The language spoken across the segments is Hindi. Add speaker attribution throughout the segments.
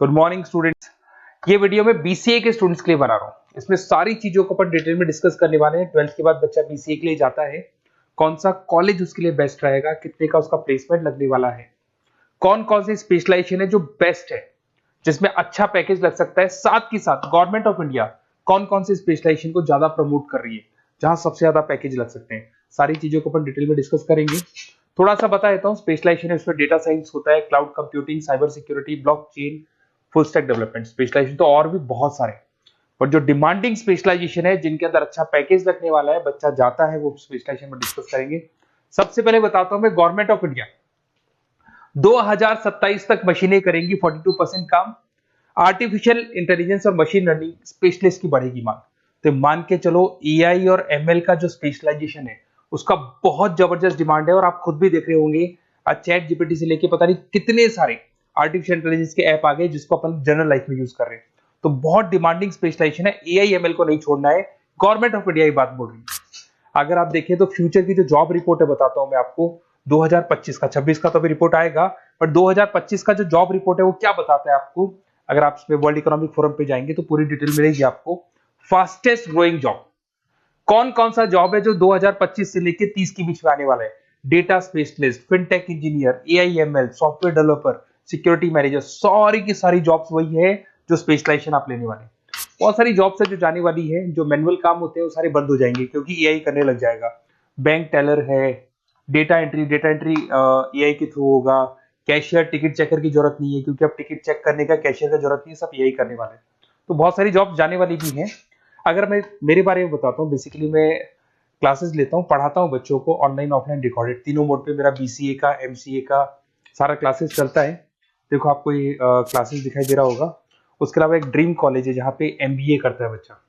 Speaker 1: Good morning students. ये वीडियो मैं बीसीए के स्टूडेंट्स के लिए बना रहा हूँ। इसमें सारी चीजों को अपन डिटेल में डिस्कस करने वाले हैं। 12th के बाद बच्चा बीसीए के लिए जाता है, कौन सा कॉलेज उसके लिए बेस्ट रहेगा, कितने का उसका प्लेसमेंट लगने वाला है, कौन कौन सी स्पेशलाइजेशन है जो बेस्ट है, जिसमें अच्छा पैकेज लग सकता है, साथ ही साथ गवर्नमेंट ऑफ इंडिया कौन कौन सी स्पेशलाइजेशन को ज्यादा प्रमोट कर रही है, जहां सबसे ज्यादा पैकेज लग सकते हैं। सारी चीजों को अपन डिटेल में डिस्कस करेंगे। थोड़ा सा बता देता हूँ, स्पेशलाइजेशन है उसमें डेटा साइंस होता है, cloud computing, cyber security, blockchain, full stack development. Specialisation तो और भी बहुत सारे, पर जो डिमांडिंग स्पेशलाइजेशन है, जिनके अंदर अच्छा पैकेज लगने वाला है, बच्चा जाता है, वो स्पेशलाइजेशन में डिस्कस करेंगे। सबसे पहले बताता हूं मैं, गवर्नमेंट ऑफ इंडिया 2027 तक मशीनें करेंगी 42% काम। आर्टिफिशियल इंटेलिजेंस और मशीन लर्निंग स्पेशलिस्ट की बढ़ेगी मांग। तो मान के चलो एआई और एमएल का जो स्पेशलाइजेशन है उसका बहुत जबरदस्त डिमांड है। और आप खुद भी देख रहे होंगे, आज चैट जीपीटी से लेके पता नहीं कितने सारे आर्टिफिशियल इंटेलिजेंस के ऐप आ गए जिसको अपन जनरल लाइफ में यूज कर रहे हैं। तो बहुत डिमांडिंग स्पेशलाइजेशन है, एआई एमएल को नहीं छोड़ना है। गवर्नमेंट ऑफ इंडिया ये बात बोल रही है। अगर आप देखें तो फ्यूचर की जो जॉब रिपोर्ट है, बताता हूं मैं आपको, 2025 का, 26 का तो अभी रिपोर्ट आएगा, पर 2025 का जो जॉब रिपोर्ट है वो क्या बताता है आपको। अगर आप इसमें वर्ल्ड इकोनॉमिक फोरम पे जाएंगे तो पूरी डिटेल मिलेगी आपको। फास्टेस्ट ग्रोइंग जॉब कौन कौन सा जॉब है जो 2025 से लेके 30 के बीच में आने वाला है। Data specialist, fintech engineer, AIML, software developer, security manager, सारी की सारी जॉब्स वही है जो स्पेशलाइजेशन आप लेने वाले हैं। बहुत सारी जॉब्स है जो जाने वाली है, जो मैनुअल काम होते हैं वो सारे बंद हो जाएंगे क्योंकि एआई करने लग जाएगा। बैंक टेलर है, डेटा एंट्री एआई के थ्रू होगा। कैशियर, टिकट चेकर की जरूरत नहीं है क्योंकि अब टिकट चेक करने का कैशियर का जरूरत नहीं है, सब एआई करने वाले हैं। तो बहुत सारी जॉब जाने वाली भी हैं। अगर मैं मेरे बारे में बताता हूँ, बेसिकली मैं क्लासेस लेता हूँ, पढ़ाता हूँ बच्चों को, ऑनलाइन ऑफलाइन रिकॉर्डेड, तीनों मोड पे मेरा बीसीए का, एमसीए का सारा क्लासेस चलता है। देखो आपको ये क्लासेस दिखाई दे रहा होगा। उसके अलावा एक ड्रीम कॉलेज है जहाँ पे एमबीए करता है बच्चा।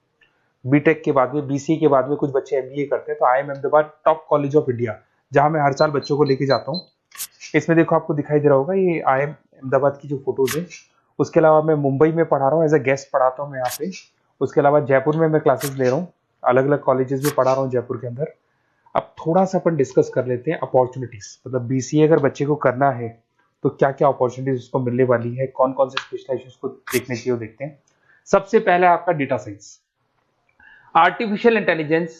Speaker 1: बीटेक के बाद में, बीसीए के बाद में कुछ बच्चे एमबीए करते हैं। तो I am Ahmedabad top college of India, जहाँ मैं हर साल बच्चों को लेके जाता हूँ। इसमें देखो आपको दिखाई दे रहा होगा, ये आई एम अहमदाबाद की जो फोटोज है। उसके अलावा मैं मुंबई में पढ़ा रहा हूँ, एज अ गेस्ट पढ़ाता हूँ मैं यहाँ पे। उसके अलावा जयपुर में मैं क्लासेस ले रहा हूँ, अलग अलग कॉलेजेस में पढ़ा रहा हूँ जयपुर के अंदर। अब थोड़ा सा अपन डिस्कस कर लेते हैं अपॉर्चुनिटीज, मतलब बीसीए अगर बच्चे को करना है तो क्या क्या अपॉर्चुनिटीज उसको मिलने वाली है, कौन कौन से स्पेशलाइजेशन को देखने चाहिए, देखते हैं। सबसे पहला आपका data science, artificial intelligence,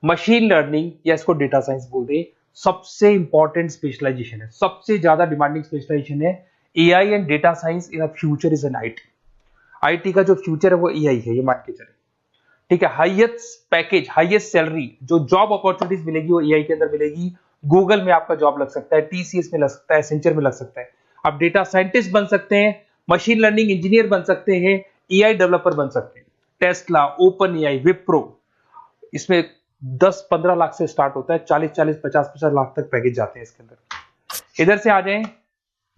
Speaker 1: machine learning, या इसको डेटा साइंस बोल दे, सबसे इंपॉर्टेंट स्पेशलाइजेशन है, सबसे ज्यादा डिमांडिंग स्पेशलाइजेशन है। AI and data science in future is an IT. IT का जो फ्यूचर है वो एआई है, ये मान के चले। ठीक है, हाईएस्ट पैकेज, हाईएस्ट सैलरी, जो जॉब अपॉर्चुनिटीज मिलेगी वो एआई के अंदर मिलेगी। गूगल में आपका जॉब लग सकता है, टीसीएस में लग सकता है, एसेंचर में लग सकता है। आप डेटा साइंटिस्ट बन सकते हैं, मशीन लर्निंग इंजीनियर बन सकते हैं, एआई डेवलपर बन सकते हैं। टेस्ला, ओपन एआई, विप्रो, इसमें 10-15 लाख से स्टार्ट होता है, 40-40, 50-50 लाख तक पैकेज जाते हैं इसके अंदर। इधर से आ जाएं,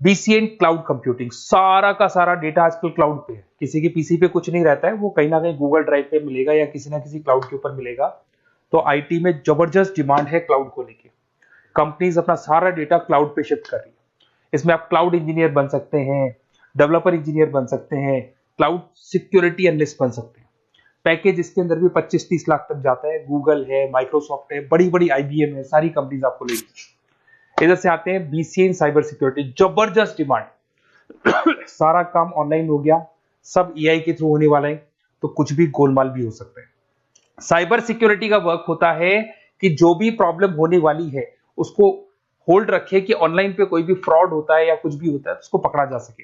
Speaker 1: बीसीए क्लाउड कंप्यूटिंग, सारा का सारा डेटा आजकल क्लाउड पे है, किसी के पीसी पे कुछ नहीं रहता है, वो कहीं ना कहीं गूगल ड्राइव पे मिलेगा या किसी ना किसी क्लाउड के ऊपर मिलेगा। तो आईटी में जबरदस्त डिमांड है क्लाउड को लेके। कंपनीज अपना सारा डेटा क्लाउड पे शिफ्ट कर रही है। इसमें आप क्लाउड इंजीनियर बन सकते हैं, डेवलपर इंजीनियर बन सकते हैं, क्लाउड सिक्योरिटी एनालिस्ट बन सकते हैं। पैकेज इसके अंदर भी 25-30 लाख तक जाता है। गूगल है, माइक्रोसॉफ्ट है, बड़ी बड़ी आईबीएम है, सारी कंपनीज आपको लेगी। इधर से आते हैं बीसीए इन साइबर सिक्योरिटी, जबरदस्त डिमांड। सारा काम ऑनलाइन हो गया, सब एआई के थ्रू होने वाला है, तो कुछ भी गोलमाल भी हो सकता है। साइबर सिक्योरिटी का वर्क होता है कि जो भी प्रॉब्लम होने वाली है उसको होल्ड रखे कि ऑनलाइन पे कोई भी फ्रॉड होता है या कुछ भी होता है तो उसको पकड़ा जा सके।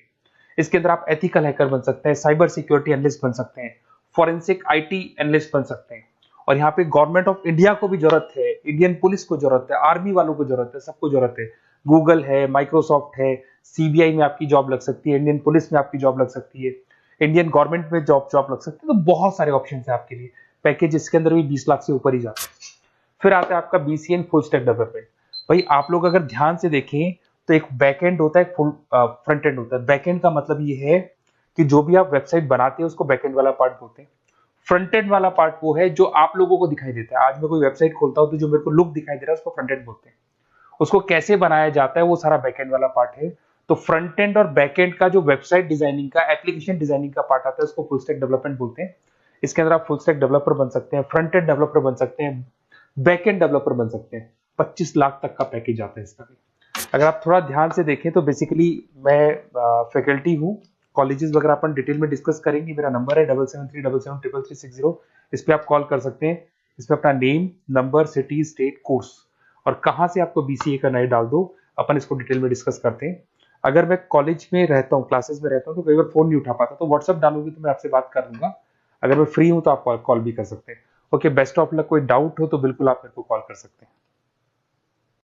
Speaker 1: इसके अंदर आप एथिकल हैकर बन सकते हैं, साइबर सिक्योरिटी एनालिस्ट बन सकते हैं, फॉरेंसिक आईटी एनालिस्ट बन सकते हैं। और यहाँ पे गवर्नमेंट ऑफ इंडिया को भी जरूरत है, इंडियन पुलिस को जरूरत है, आर्मी वालों को जरूरत है, सबको जरूरत है। गूगल है, माइक्रोसॉफ्ट है, सीबीआई में आपकी जॉब लग सकती है, इंडियन पुलिस में आपकी जॉब लग सकती है, इंडियन गवर्नमेंट में जॉब लग सकती है। तो बहुत सारे ऑप्शन है आपके लिए। पैकेज इसके अंदर भी 20 लाख से ऊपर ही जाता है। फिर आता है आपका BCA in full stack development. भाई आप लोग अगर ध्यान से देखें तो एक बैक एंड होता है, एक फुल फ्रंट एंड होता है। बैक एंड का मतलब ये है कि जो भी आप वेबसाइट बनाते हैं उसको बैक एंड वाला पार्ट बोलते हैं। फ्रंट एंड वाला पार्ट वो है जो आप लोगों को दिखाई देता है। आज मैं कोई वेबसाइट खोलता हूं तो जो मेरे को लुक दिखाई दे रहा है उसको फ्रंट एंड बोलते हैं। उसको कैसे बनाया जाता है वो सारा बैक एंड वाला पार्ट है। तो फ्रंट एंड और बैक एंड का जो वेबसाइट डिजाइनिंग का, एप्लीकेशन डिजाइनिंग का पार्ट आता है उसको फुल स्टैक डेवलपमेंट बोलते हैं। इसके अंदर आप फुल स्टैक डेवलपर बन सकते हैं, फ्रंट एंड डेवलपर बन सकते हैं, बैक एंड डेवलपर बन सकते हैं। 25 लाख तक का पैकेज आता है इसका भी। अगर आप थोड़ा ध्यान से देखें तो बेसिकली मैं फैकल्टी हूँ कॉलेजेस वगैरह अपन डिटेल में डिस्कस करेंगे। मेरा नंबर है 7737773360। इस पे आप कॉल कर सकते हैं। इसमें अपना name, number, city, state, course और कहाँ से आपको बीसीए करना है डाल दो, अपन इसको डिटेल में डिस्कस करते हैं। अगर मैं कॉलेज में रहता हूँ, क्लासेस में रहता हूँ, तो कई बार फोन नहीं उठा पाता, तो व्हाट्सअप डालोगे तो मैं आपसे बात कर लूंगा। अगर मैं फ्री हूँ तो आप कॉल भी कर सकते हैं। Okay, best of luck. कोई डाउट हो तो बिल्कुल आप मेरे को कॉल कर सकते हैं।